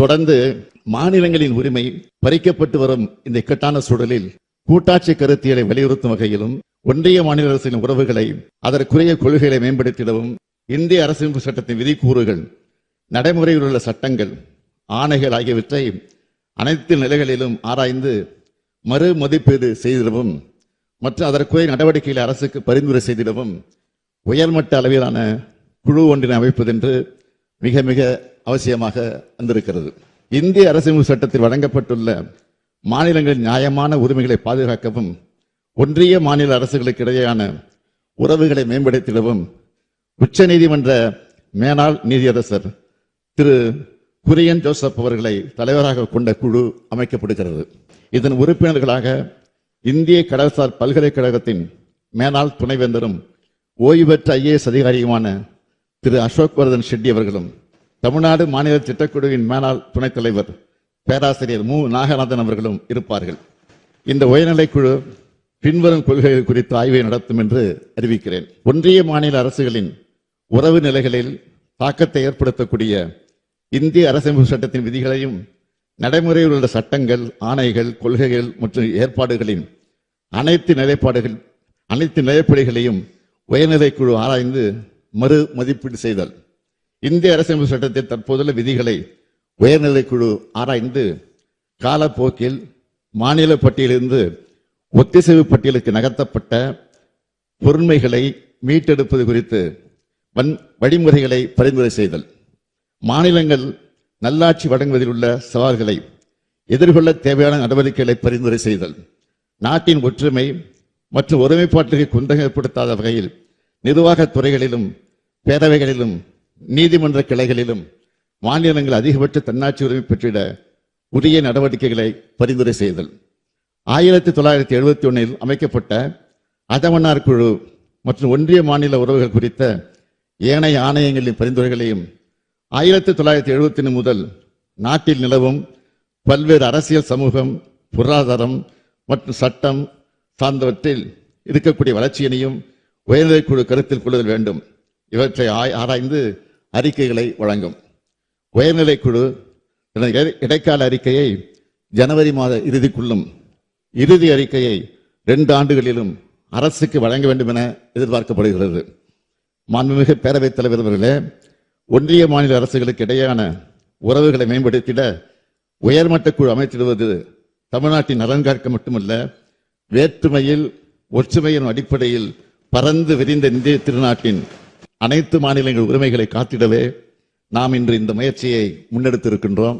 தொடர்ந்து மாநிலங்களின் உரிமை பறிக்கப்பட்டு வரும் இந்த இக்கட்டான சூழலில் கூட்டாட்சி கருத்தியலை வலியுறுத்தும் வகையிலும் ஒன்றிய மாநில அரசின் உறவுகளை அதற்குரிய கொள்கைகளை மேம்படுத்திடவும் இந்திய அரசியலமைப்பு சட்டத்தின் விதிக்கூறுகள், நடைமுறையில் உள்ள சட்டங்கள், ஆணைகள் ஆகியவற்றை அனைத்து நிலைகளிலும் ஆராய்ந்து மறு மதிப்பீடு செய்திடவும் மற்றும் அதற்குரிய நடவடிக்கைகளை அரசுக்கு பரிந்துரை செய்திடவும் உயர்மட்ட அளவிலான குழு ஒன்றினை அமைப்பதென்று மிக மிக அவசியமாக வந்திருக்கிறது. இந்திய அரசியலமைப்பு சட்டத்தில் வழங்கப்பட்டுள்ள மாநிலங்களின் நியாயமான உரிமைகளை பாதுகாக்கவும் ஒன்றிய மாநில அரசுகளுக்கு இடையேயான உறவுகளை மேம்படுத்திடவும் உச்சநீதிமன்ற மேனாள் நீதியரசர் திரு குரியன் ஜோசப் அவர்களை தலைவராக கொண்ட குழு அமைக்கப்படுகிறது. இதன் உறுப்பினர்களாக இந்திய கடல்சார் பல்கலைக்கழகத்தின் மேனாள் துணைவேந்தரும் ஓய்வு பெற்ற IAS அதிகாரியுமான திரு அசோக் வர்தன் ஷெட்டி அவர்களும், தமிழ்நாடு மாநில திட்டக்குழுவின் மேனாள் துணைத் தலைவர் பேராசிரியர் மு நாகநாதன் அவர்களும் இருப்பார்கள். இந்த உயர்நிலைக்குழு பின்வரும் கொள்கைகள் குறித்து ஆய்வை நடத்தும் என்று அறிவிக்கிறேன். ஒன்றிய மாநில அரசுகளின் உறவு நிலைகளில் தாக்கத்தை ஏற்படுத்தக்கூடிய இந்திய அரசியலமைப்பு சட்டத்தின் விதிகளையும் நடைமுறையில் உள்ள சட்டங்கள், ஆணைகள், கொள்கைகள் மற்றும் ஏற்பாடுகளின் அனைத்து நிலைப்பாடுகளையும் உயர்நிலைக்குழு ஆராய்ந்து மறு மதிப்பீடு செய்தல். இந்திய அரசியலமைப்பு சட்டத்தில் தற்போதுள்ள விதிகளை உயர்நிலைக்குழு ஆராய்ந்து காலப்போக்கில் மாநில பட்டியலிருந்து ஒத்திசைவு பட்டியலுக்கு நகர்த்தப்பட்ட பொருண்மைகளை மீட்டெடுப்பது குறித்து வழிமுறைகளை பரிந்துரை செய்தல். மாநிலங்கள் நல்லாட்சி வழங்குவதில் உள்ள சவால்களை எதிர்கொள்ள தேவையான நடவடிக்கைகளை பரிந்துரை செய்தல். நாட்டின் ஒற்றுமை மற்றும் ஒருமைப்பாட்டுக்கு குந்தகம் ஏற்படுத்தாத வகையில் நிர்வாகத் துறைகளிலும் பேரவைகளிலும் நீதிமன்ற கிளைகளிலும் மாநிலங்கள் அதிகபட்ச தன்னாட்சி உரிமை பெற்றிட உரிய நடவடிக்கைகளை பரிந்துரை செய்தல். 1971 அமைக்கப்பட்ட அதமன்னார் குழு மற்றும் ஒன்றிய மாநில உறவுகள் குறித்த ஏனைய ஆணையங்களின் பரிந்துரைகளையும் 1971 முதல் நாட்டில் நிலவும் பல்வேறு அரசியல், சமூகம், பொருளாதாரம் மற்றும் சட்டம் சார்ந்தவற்றில் இருக்கக்கூடிய வளர்ச்சியினையும் உயர்நிலைக்குழு கருத்தில் கொள்ளுதல் வேண்டும். இவற்றை ஆராய்ந்து அறிக்கைகளை வழங்கும். உயர்நிலைக்குழு இடைக்கால அறிக்கையை ஜனவரி மாத இறுதிக்குள்ளும் இறுதி அறிக்கையை 2 ஆண்டுகளிலும் அரசுக்கு வழங்க வேண்டும் என எதிர்பார்க்கப்படுகிறது. மாண்புமிகு பேரவைத் தலைவர் அவர்களே, ஒன்றிய மாநில அரசுகளுக்கு இடையேயான உறவுகளை மேம்படுத்திட உயர்மட்ட குழு அமைத்திடுவது தமிழ்நாட்டின் நலன் காக்க மட்டுமல்ல, வேற்றுமையில் ஒற்றுமையின் அடிப்படையில் பரந்து விரிந்த இந்திய திருநாட்டின் அனைத்து மாநிலங்கள் உரிமைகளை காத்திடவே நாம் இன்று இந்த முயற்சியை முன்னெடுத்திருக்கின்றோம்.